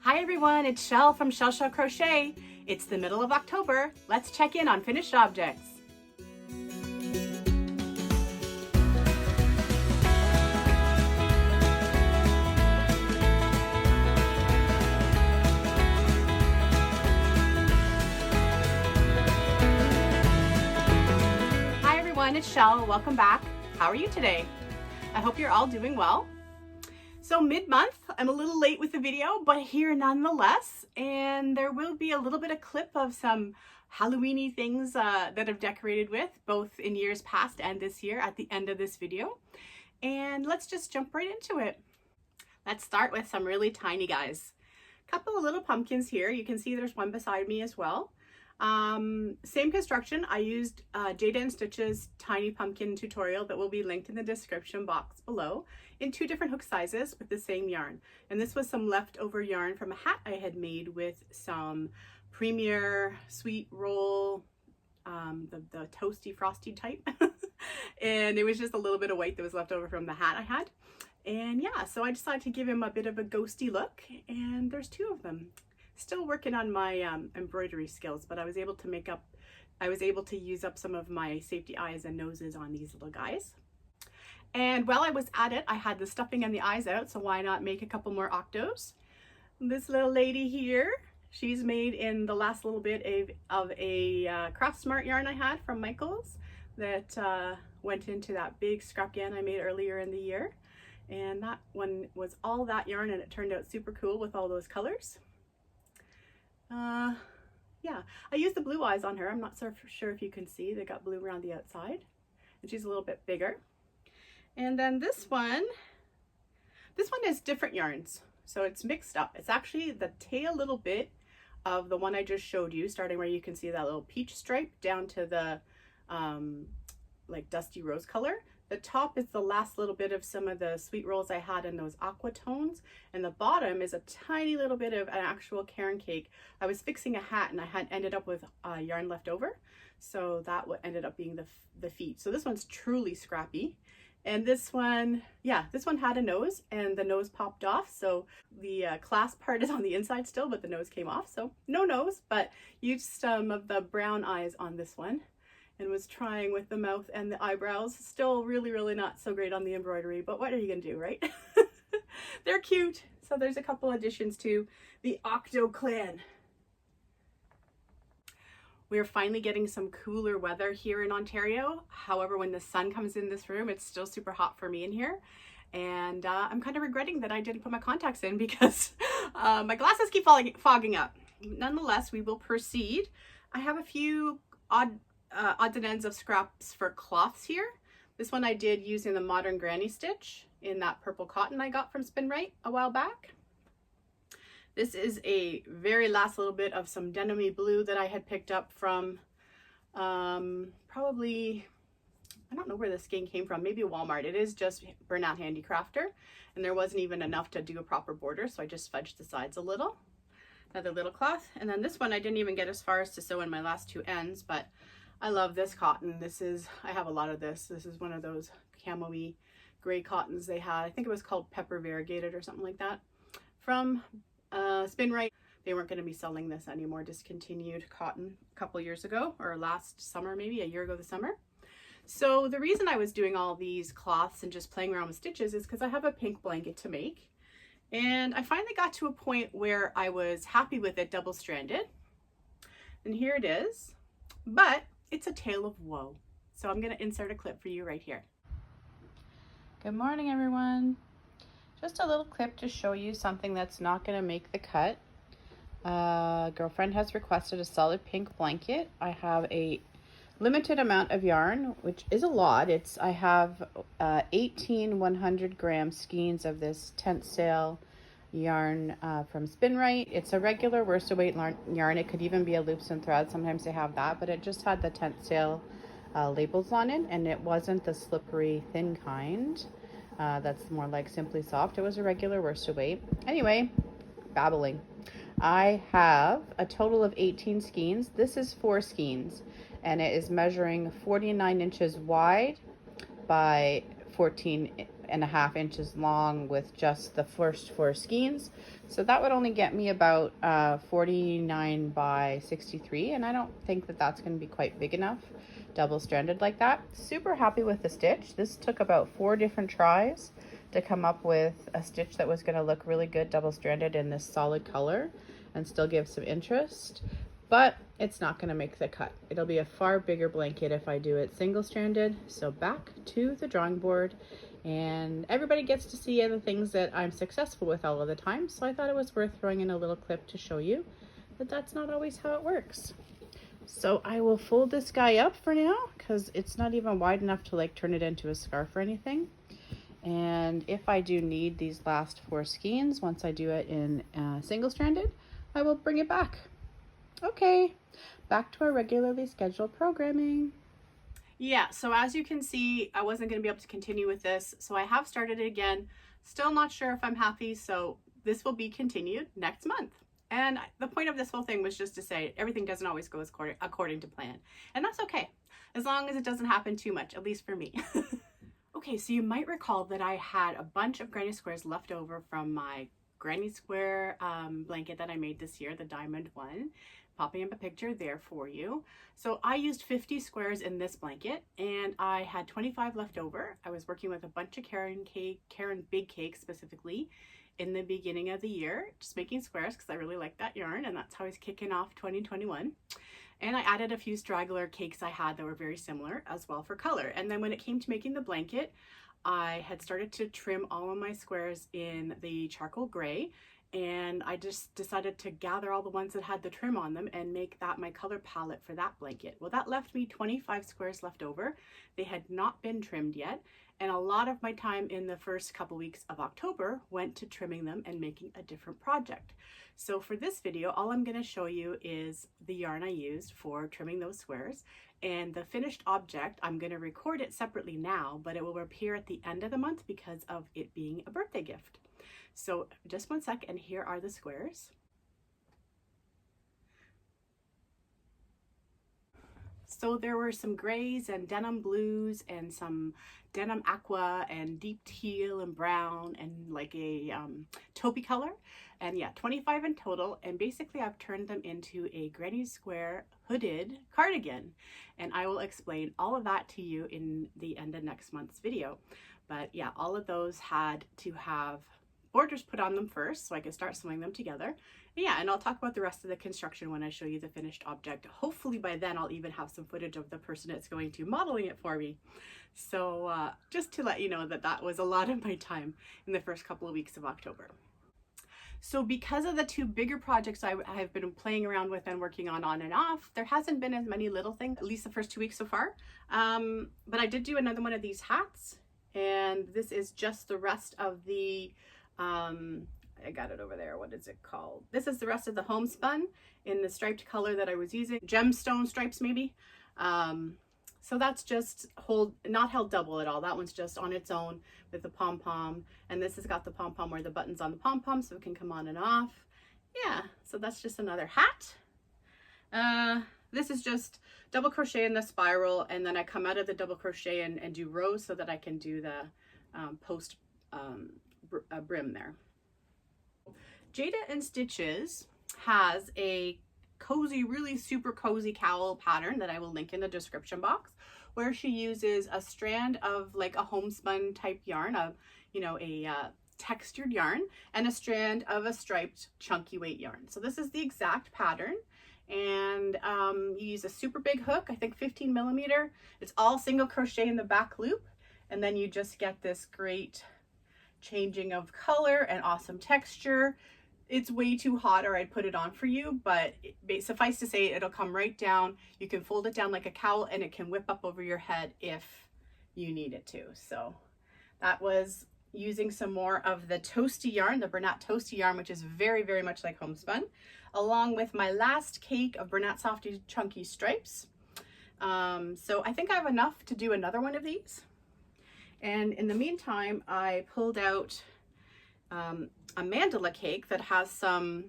Hi everyone, it's Shell from Shell Crochet. It's the middle of October. Let's check in on finished objects. Hi everyone, it's Shell. Welcome back. How are you today? I hope you're all doing well. So mid-month, I'm a little late with the video, but here nonetheless, and there will be a little bit of clip of some Halloween-y things that I've decorated with, both in years past and this year at the end of this video. And let's just jump right into it. Let's start with some really tiny guys. Couple of little pumpkins here. You can see there's one beside me as well. Same construction. I used Jayda and Stitch's tiny pumpkin tutorial that will be linked in the description box below in 2 different hook sizes with the same yarn. And this was some leftover yarn from a hat I had made with some Premier sweet roll, the toasty frosty type. And it was just a little bit of white that was left over from the hat I had. And yeah, so I decided to give him a bit of a ghosty look, and there's 2 of them. Still working on my embroidery skills, but I was able to use up some of my safety eyes and noses on these little guys. And while I was at it, I had the stuffing and the eyes out, so why not make a couple more octos? This little lady here, she's made in the last little bit of a Craft Smart yarn I had from Michael's that went into that big scrap yarn I made earlier in the year. And that one was all that yarn, and it turned out super cool with all those colors. Yeah, I used the blue eyes on her. I'm not so sure if you can see, they got blue around the outside, and she's a little bit bigger. And then this one is different yarns, so it's mixed up. It's actually the tail little bit of the one I just showed you, starting where you can see that little peach stripe down to the like dusty rose color. The top is the last little bit of some of the sweet rolls I had in those aqua tones, and the bottom is a tiny little bit of an actual cairn cake. I was fixing a hat and I had ended up with yarn left over, so that ended up being the feet. So this one's truly scrappy. And this one, yeah, this one had a nose and the nose popped off, so the clasp part is on the inside still, but the nose came off, so no nose, but used some of the brown eyes on this one and was trying with the mouth and the eyebrows. Still really not so great on the embroidery, but what are you gonna do, right? They're cute. So there's a couple additions to the Octo clan. We're finally getting some cooler weather here in Ontario. However, when the sun comes in this room, it's still super hot for me in here. And I'm kind of regretting that I didn't put my contacts in because my glasses keep fogging up. Nonetheless, we will proceed. I have a few odds and ends of scraps for cloths here. This one I did using the Modern Granny Stitch in that purple cotton I got from Spin Right a while back. This is a very last little bit of some denim-y blue that I had picked up from probably, I don't know where the skein came from, maybe Walmart. It is just Burnout Handicrafter, and there wasn't even enough to do a proper border, so I just fudged the sides a little. Another little cloth, and then this one I didn't even get as far as to sew in my last 2 ends, but I love this cotton. I have a lot of this. This is one of those camo-y gray cottons they had. I think it was called Pepper Variegated or something like that from Spin Right. They weren't going to be selling this anymore, discontinued cotton a couple years ago, or last summer, maybe a year ago this summer. So the reason I was doing all these cloths and just playing around with stitches is because I have a pink blanket to make. And I finally got to a point where I was happy with it double-stranded. And here it is. But it's a tale of woe. So I'm going to insert a clip for you right here. Good morning, everyone. Just a little clip to show you something that's not going to make the cut. Girlfriend has requested a solid pink blanket. I have a limited amount of yarn, which is a lot. I have 18 100-gram skeins of this tent sale yarn from Spin Right. It's a regular worsted weight yarn. It could even be a loops and threads. Sometimes they have that, but it just had the tent sale labels on it, and it wasn't the slippery thin kind. That's more like Simply Soft. It was a regular worsted weight. Anyway, babbling. I have a total of 18 skeins. This is 4 skeins, and it is measuring 49 inches wide by 14 5.5 inches long with just the first 4 skeins. So that would only get me about 49 by 63, and I don't think that that's going to be quite big enough double-stranded like that. Super happy with the stitch. This took about 4 different tries to come up with a stitch that was going to look really good double-stranded in this solid color and still give some interest, but it's not going to make the cut. It'll be a far bigger blanket if I do it single-stranded. So back to the drawing board, and everybody gets to see other things that I'm successful with all of the time, so I thought it was worth throwing in a little clip to show you that that's not always how it works. So I will fold this guy up for now because it's not even wide enough to like turn it into a scarf or anything. And if I do need these last 4 skeins, once I do it in single-stranded, I will bring it back. Okay, back to our regularly scheduled programming. Yeah, so as you can see, I wasn't going to be able to continue with this, so I have started it again. Still not sure if I'm happy, so this will be continued next month. And the point of this whole thing was just to say everything doesn't always go according to plan. And that's okay, as long as it doesn't happen too much, at least for me. Okay, so you might recall that I had a bunch of granny squares left over from my granny square blanket that I made this year, the diamond one. Popping up a picture there for you. So I used 50 squares in this blanket, and I had 25 left over. I was working with a bunch of Karen big cakes specifically in the beginning of the year, just making squares because I really like that yarn, and that's how I was kicking off 2021. And I added a few straggler cakes I had that were very similar as well for color. And then when it came to making the blanket, I had started to trim all of my squares in the charcoal gray, and I just decided to gather all the ones that had the trim on them and make that my color palette for that blanket. Well, that left me 25 squares left over. They had not been trimmed yet, and a lot of my time in the first couple weeks of October went to trimming them and making a different project. So for this video, all I'm going to show you is the yarn I used for trimming those squares, and the finished object. I'm going to record it separately now, but it will appear at the end of the month because of it being a birthday gift. So just one sec, and here are the squares. So there were some grays and denim blues and some denim aqua and deep teal and brown and like a taupey color. And yeah, 25 in total. And basically I've turned them into a granny square hooded cardigan. And I will explain all of that to you in the end of next month's video. But yeah, all of those had to have borders put on them first so I could start sewing them together. Yeah, and I'll talk about the rest of the construction when I show you the finished object. Hopefully by then I'll even have some footage of the person it's going to modeling it for me. So just to let you know that that was a lot of my time in the first couple of weeks of October. So because of the 2 bigger projects I have been playing around with and working on and off, there hasn't been as many little things, at least the first 2 weeks so far. But I did do another one of these hats, and this is just the rest of the I got it over there. What is it called? This is the rest of the homespun in the striped color that I was using. Gemstone stripes maybe. So that's just not held double at all. That one's just on its own with the pom-pom. And this has got the pom-pom where the button's on the pom-pom so it can come on and off. Yeah, so that's just another hat. This is just double crochet in the spiral, and then I come out of the double crochet and do rows so that I can do the post brim there. Jayda and Stitches has a cozy, really super cozy cowl pattern that I will link in the description box, where she uses a strand of like a homespun type yarn, a textured yarn, and a strand of a striped chunky weight yarn. So this is the exact pattern, and you use a super big hook, I think 15 millimeter. It's all single crochet in the back loop, and then you just get this great changing of color and awesome texture. It's way too hot or I'd put it on for you, but suffice to say it'll come right down. You can fold it down like a cowl and it can whip up over your head if you need it to. So that was using some more of the toasty yarn, the Bernat toasty yarn, which is very, very much like homespun, along with my last cake of Bernat Softy Chunky Stripes. So I think I have enough to do another one of these. And in the meantime, I pulled out a mandala cake that has some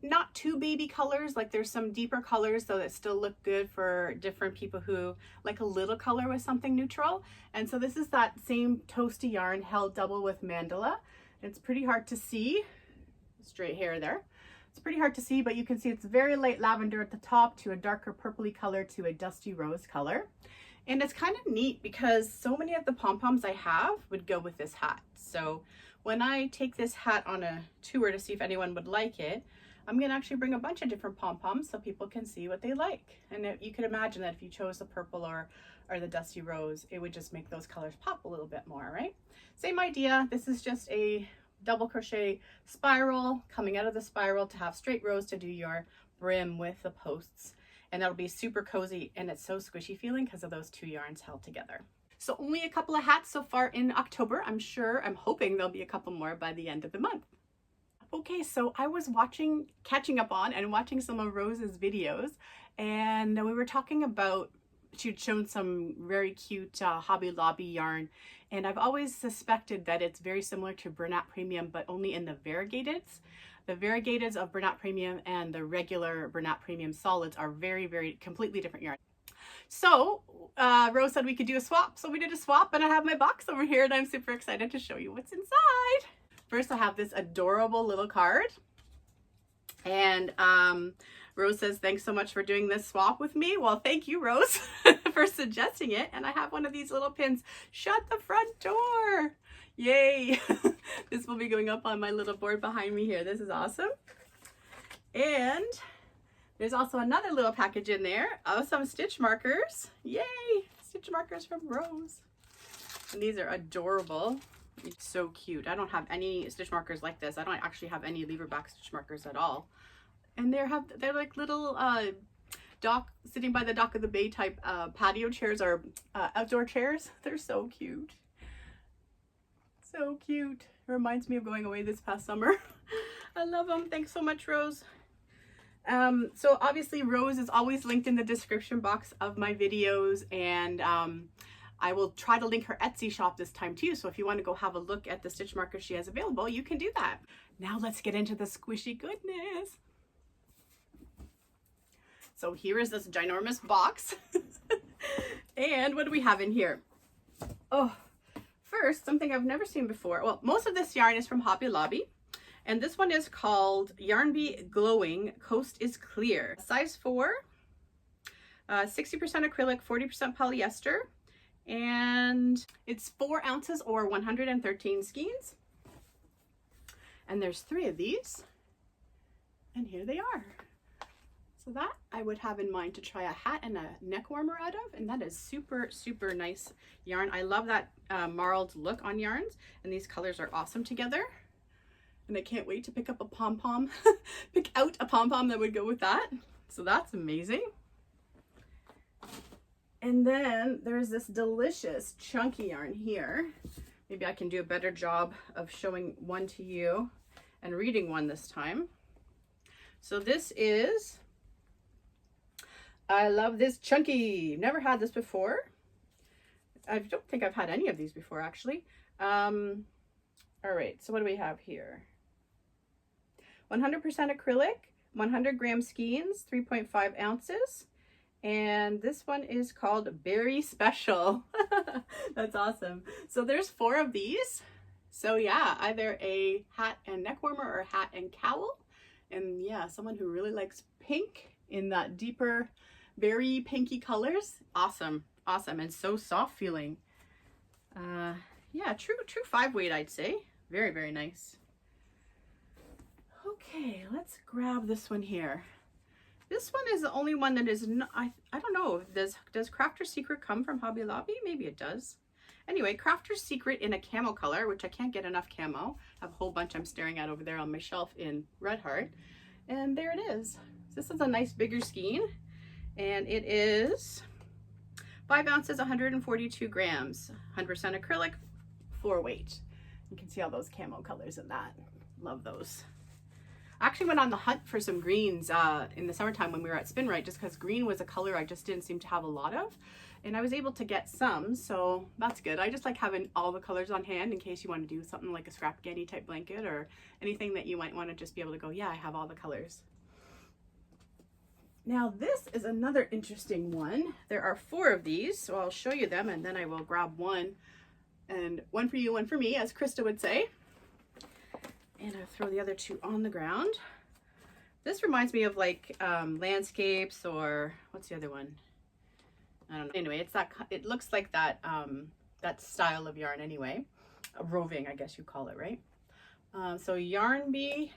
not too baby colors, like there's some deeper colors though that still look good for different people who like a little color with something neutral. And so this is that same toasty yarn held double with mandala. It's pretty hard to see, straight hair there. It's pretty hard to see, but you can see it's very light lavender at the top to a darker purpley color to a dusty rose color. And it's kind of neat because so many of the pom-poms I have would go with this hat. So when I take this hat on a tour to see if anyone would like it, I'm going to actually bring a bunch of different pom-poms so people can see what they like. And you could imagine that if you chose the purple or the dusty rose, it would just make those colors pop a little bit more, right? Same idea. This is just a double crochet spiral coming out of the spiral to have straight rows to do your brim with the posts. And that'll be super cozy, and it's so squishy feeling because of those two yarns held together. So only a couple of hats so far in October. I'm hoping there'll be a couple more by the end of the month. Okay, so I was catching up on and watching some of Rose's videos, and we were talking about, she'd shown some very cute Hobby Lobby yarn, and I've always suspected that it's very similar to Bernat Premium, but only in the variegateds. The variegateds of Bernat Premium and the regular Bernat Premium solids are very, very completely different yarn. So Rose said we could do a swap, so we did a swap, and I have my box over here, and I'm super excited to show you what's inside. First, I have this adorable little card, and Rose says, thanks so much for doing this swap with me. Well, thank you, Rose, for suggesting it. And I have one of these little pins, shut the front door. Yay. This will be going up on my little board behind me here. This is awesome. And there's also another little package in there of some stitch markers. Yay, stitch markers from Rose. And these are adorable. It's so cute. I don't have any stitch markers like this. I don't actually have any lever back stitch markers at all. And they're like little sitting by the dock of the bay type patio chairs or outdoor chairs. They're so cute. So cute. It reminds me of going away this past summer. I love them. Thanks so much, Rose. So obviously Rose is always linked in the description box of my videos, and I will try to link her Etsy shop this time too. So if you want to go have a look at the stitch markers she has available, you can do that. Now let's get into the squishy goodness. So here is this ginormous box. And what do we have in here? Oh, first, something I've never seen before. Well, most of this yarn is from Hobby Lobby. And this one is called Yarn Bee Glowing Coast is Clear. Size 4, 60% acrylic, 40% polyester. And it's 4 ounces or 113 skeins. And there's 3 of these. And here they are. So that I would have in mind to try a hat and a neck warmer out of, and that is super, super nice yarn. I love that marled look on yarns, and these colors are awesome together. And I can't wait to pick up a pom-pom, pick out a pom-pom that would go with that. So that's amazing. And then there's this delicious chunky yarn here. Maybe I can do a better job of showing one to you and reading one this time. So this is, I love this chunky. Never had this before. I don't think I've had any of these before, actually. All right, so what do we have here? 100% acrylic, 100 gram skeins, 3.5 ounces. And this one is called Berry Special. That's awesome. So there's 4 of these. So yeah, either a hat and neck warmer or a hat and cowl. And yeah, someone who really likes pink in that deeper berry pinky colors. Awesome. Awesome. And so soft feeling. Yeah, true 5 weight, I'd say. Very, very nice. Okay, let's grab this one here. This one is the only one that is not, I don't know, does Crafter's Secret come from Hobby Lobby? Maybe it does. Anyway, Crafter's Secret in a camo color, which I can't get enough camo. I have a whole bunch I'm staring at over there on my shelf in Red Heart. And there it is. This is a nice bigger skein. And it is 5 ounces, 142 grams, 100% acrylic, 4 weight. You can see all those camo colors in that. Love those. I actually went on the hunt for some greens in the summertime when we were at Spin Right, just because green was a color I just didn't seem to have a lot of. And I was able to get some, so that's good. I just like having all the colors on hand in case you want to do something like a scrap candy type blanket or anything that you might want to just be able to go, yeah, I have all the colors. Now this is another interesting one. There are 4 of these, so I'll show you them and then I will grab one. And one for you, one for me, as Krista would say. And I'll throw the other 2 on the ground. This reminds me of like landscapes, or what's the other one? I don't know. Anyway, it's that, it looks like that, that style of yarn anyway. A roving, I guess you call it, right? So Yarn Bee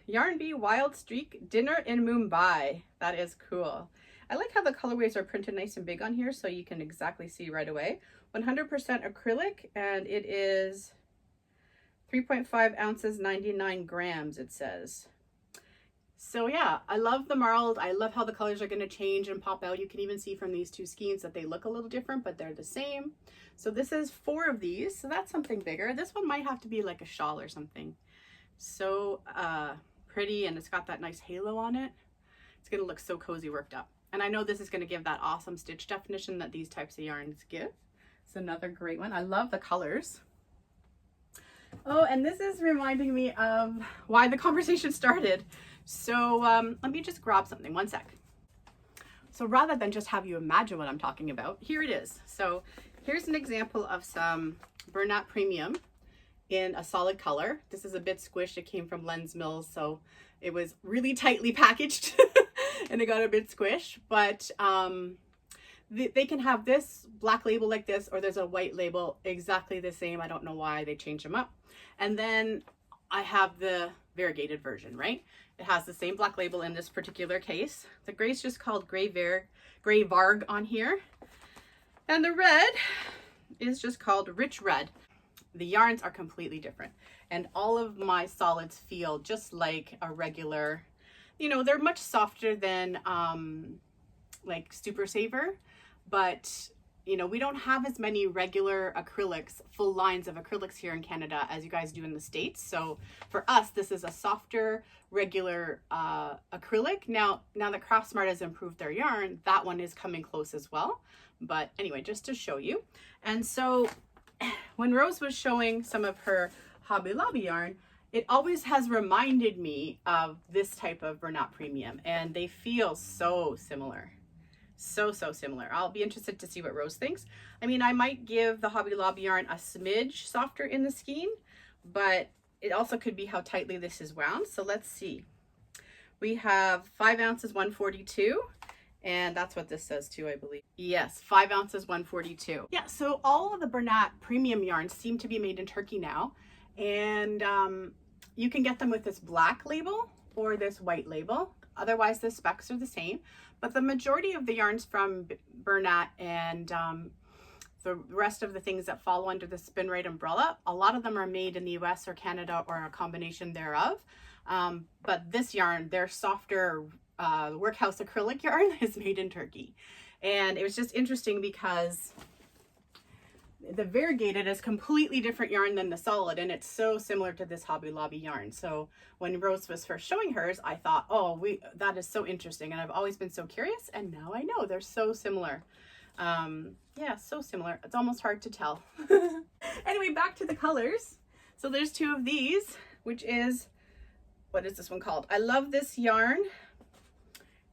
Wild Streak Dinner in Mumbai. That is cool. I like how the colorways are printed nice and big on here so you can exactly see right away. 100% acrylic, and it is 3.5 ounces, 99 grams, it says. So yeah, I love the marled. I love how the colors are going to change and pop out. You can even see from these 2 skeins that they look a little different, but they're the same. So this is 4 of these, so that's something bigger. This one might have to be like a shawl or something. So pretty, and it's got that nice halo on it. It's going to look so cozy worked up. And I know this is going to give that awesome stitch definition that these types of yarns give. It's another great one. I love the colors. Oh, and this is reminding me of why the conversation started. So let me just grab something, one sec. So rather than just have you imagine what I'm talking about, here it is. So here's an example of some Bernat Premium in a solid color. This is a bit squished. It came from Lens Mills, so it was really tightly packaged and it got a bit squished. But they can have this black label like this, or there's a white label exactly the same. I don't know why they changed them up. And then I have the variegated version, right? It has the same black label in this particular case. The gray's just called Gray Varg on here. And the red is just called Rich Red. The yarns are completely different. And all of my solids feel just like a regular, you know, they're much softer than like Super Saver, but you know, we don't have as many regular acrylics, full lines of acrylics here in Canada as you guys do in the States. So for us, this is a softer, regular acrylic. Now that Craftsmart has improved their yarn, that one is coming close as well. But anyway, just to show you. And so when Rose was showing some of her Hobby Lobby yarn, it always has reminded me of this type of Bernat Premium, and they feel so similar. So similar. I'll be interested to see what Rose thinks. I mean, I might give the Hobby Lobby yarn a smidge softer in the skein, but it also could be how tightly this is wound. So let's see. We have 5 ounces, 142. And that's what this says too, I believe. Yes, 5 ounces, 142. Yeah, so all of the Bernat Premium yarns seem to be made in Turkey now. And you can get them with this black label or this white label. Otherwise, the specs are the same. But the majority of the yarns from Bernat and the rest of the things that fall under the Spin Right umbrella, a lot of them are made in the US or Canada or a combination thereof. But this yarn, their softer workhouse acrylic yarn, is made in Turkey. And it was just interesting because the variegated is completely different yarn than the solid, and it's so similar to this Hobby Lobby yarn. So when Rose was first showing hers, I thought, oh, that is so interesting, and I've always been so curious, and now I know they're so similar. Yeah, so similar. It's almost hard to tell. Anyway, back to the colors. So there's 2 of these, which is, what is this one called? I love this yarn,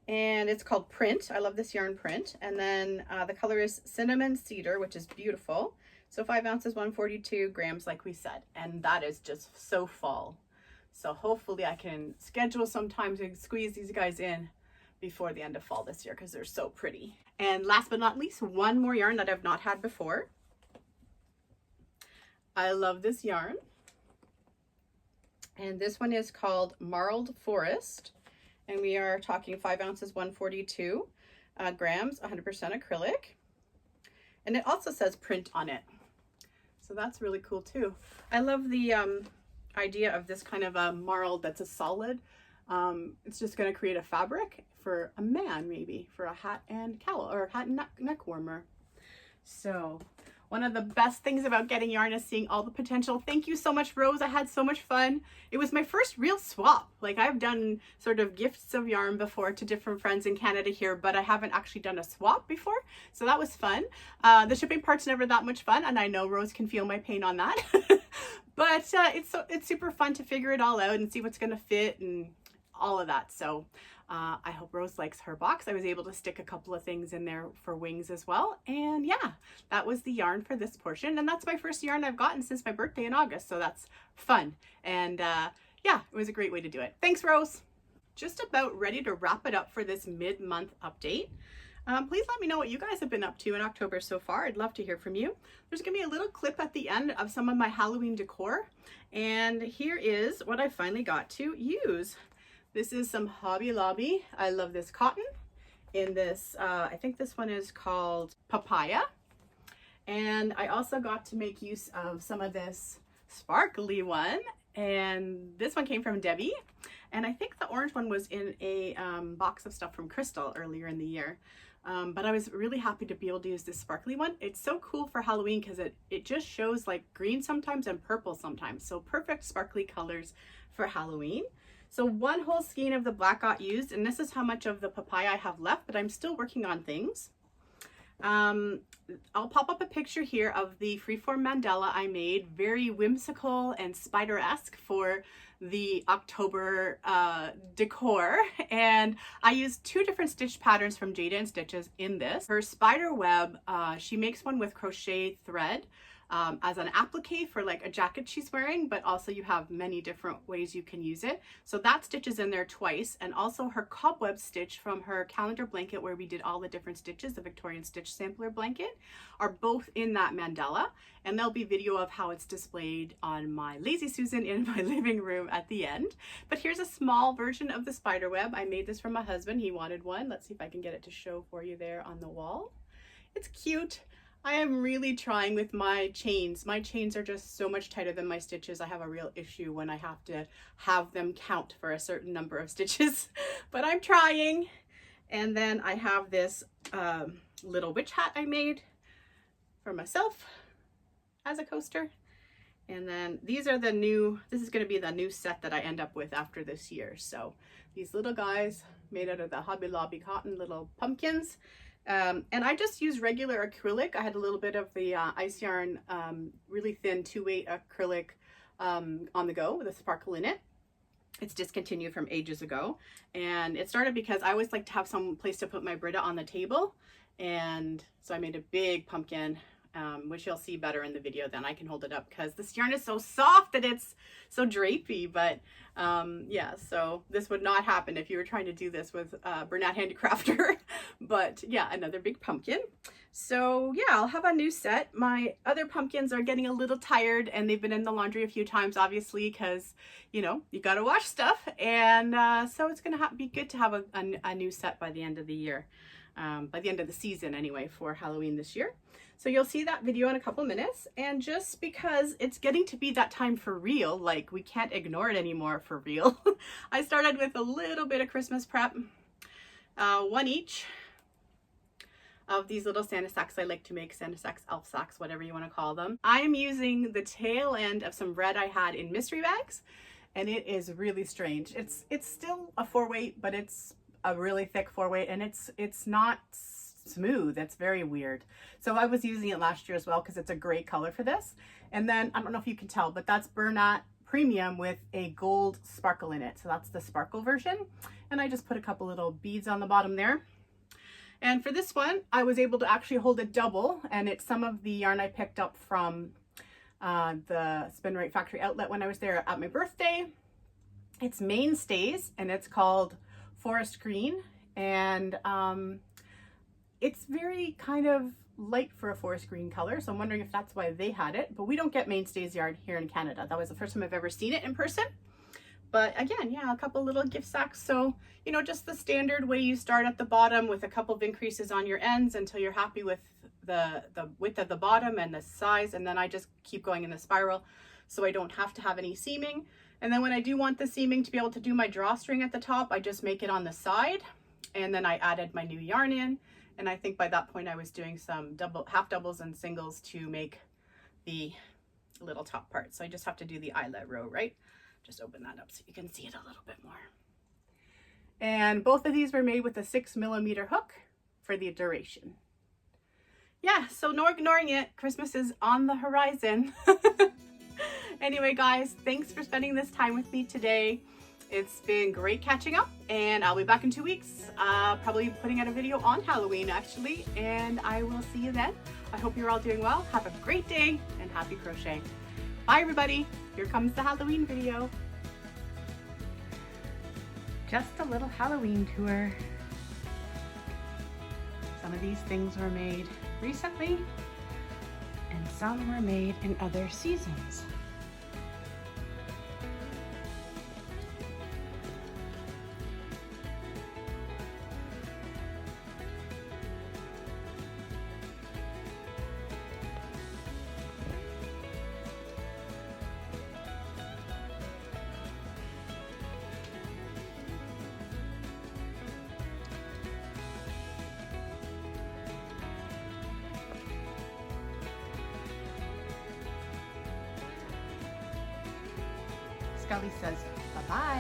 and it's called Print. I love this yarn, Print. And then the color is Cinnamon Cedar, which is beautiful. So 5 ounces, 142 grams, like we said. And that is just so fall. So hopefully I can schedule some time to squeeze these guys in before the end of fall this year, because they're so pretty. And last but not least, one more yarn that I've not had before. I love this yarn. And this one is called Marled Forest. And we are talking 5 ounces, 142 grams, 100% acrylic. And it also says Print on it. So that's really cool too. I love the idea of this kind of a marled that's a solid. It's just going to create a fabric for a man, maybe, for a hat and cowl, or a hat and neck warmer. So One of the best things about getting yarn is seeing all the potential. Thank you so much, Rose. I had so much fun. It was my first real swap. Like, I've done sort of gifts of yarn before to different friends in Canada here, but I haven't actually done a swap before. So that was fun. The shipping part's never that much fun, and I know Rose can feel my pain on that. But it's super fun to figure it all out and see what's going to fit and all of that. So I hope Rose likes her box. I was able to stick a couple of things in there for wings as well. And yeah, that was the yarn for this portion. And that's my first yarn I've gotten since my birthday in August. So that's fun. And yeah, it was a great way to do it. Thanks, Rose. Just about ready to wrap it up for this mid-month update. Please let me know what you guys have been up to in October so far. I'd love to hear from you. There's going to be a little clip at the end of some of my Halloween decor. And here is what I finally got to use. This is some Hobby Lobby. I love this cotton in this, I think this one is called Papaya. And I also got to make use of some of this sparkly one. And this one came from Debbie. And I think the orange one was in a box of stuff from Crystal earlier in the year. But I was really happy to be able to use this sparkly one. It's so cool for Halloween because it just shows like green sometimes and purple sometimes. So perfect sparkly colors for Halloween. So one whole skein of the black got used, and this is how much of the papaya I have left, but I'm still working on things. I'll pop up a picture here of the freeform mandala I made, very whimsical and spider-esque for the October decor. And I used two different stitch patterns from Jayda and Stitches in this. Her spider web, she makes one with crochet thread as an applique for like a jacket she's wearing, but also you have many different ways you can use it. So that stitch is in there twice, and also her cobweb stitch from her calendar blanket where we did all the different stitches, the Victorian Stitch sampler blanket, are both in that mandala, and there'll be video of how it's displayed on my Lazy Susan in my living room at the end. But here's a small version of the spider web. I made this for my husband. He wanted one. Let's see if I can get it to show for you there on the wall. It's cute. I am really trying with my chains. My chains are just so much tighter than my stitches. I have a real issue when I have to have them count for a certain number of stitches, but I'm trying. And then I have this little witch hat I made for myself as a coaster. And then these are the new, this is going to be the new set that I end up with after this year. So these little guys made out of the Hobby Lobby cotton, little pumpkins. And I just use regular acrylic. I had a little bit of the ice yarn, really thin 2-weight acrylic on the go with a sparkle in it. It's discontinued from ages ago. And it started because I always like to have some place to put my Brita on the table. And so I made a big pumpkin, which you'll see better in the video. Then I can hold it up because this yarn is so soft that it's so drapey. But yeah, so this would not happen if you were trying to do this with Bernat Handicrafter. But yeah, another big pumpkin. So yeah, I'll have a new set. My other pumpkins are getting a little tired and they've been in the laundry a few times, obviously, because, you know, you got to wash stuff. And so it's going to be good to have a new set by the end of the year, by the end of the season anyway, for Halloween this year. So you'll see that video in a couple minutes. And just because it's getting to be that time for real, like we can't ignore it anymore for real, I started with a little bit of Christmas prep, one each of these little Santa sacks I like to make, Santa sacks, elf sacks, whatever you want to call them. I am using the tail end of some red I had in mystery bags, and it is really strange. It's still a 4-weight, but it's a really thick 4-weight, and it's not smooth. It's very weird. So I was using it last year as well because it's a great color for this. And then I don't know if you can tell, but that's Bernat Premium with a gold sparkle in it. So that's the sparkle version. And I just put a couple little beads on the bottom there. And for this one, I was able to actually hold it double, and it's some of the yarn I picked up from the Spin Right Factory outlet when I was there at my birthday. It's Mainstays, and it's called Forest Green, and it's very kind of light for a forest green color, so I'm wondering if that's why they had it. But we don't get Mainstays yarn here in Canada. That was the first time I've ever seen it in person. But again, yeah, a couple little gift sacks. So, you know, just the standard way you start at the bottom with a couple of increases on your ends until you're happy with the width of the bottom and the size. And then I just keep going in the spiral so I don't have to have any seaming. And then when I do want the seaming to be able to do my drawstring at the top, I just make it on the side. And then I added my new yarn in. And I think by that point I was doing some half doubles and singles to make the little top part. So I just have to do the eyelet row, right? Just open that up so you can see it a little bit more. And both of these were made with a 6mm hook for the duration. Yeah, so no ignoring it. Christmas is on the horizon. Anyway, guys, thanks for spending this time with me today. It's been great catching up, and I'll be back in 2 weeks, probably putting out a video on Halloween actually, and I will see you then. I hope you're all doing well. Have a great day and happy crocheting. Bye everybody. Here comes the Halloween video. Just a little Halloween tour. Some of these things were made recently and some were made in other seasons. Scully says bye-bye.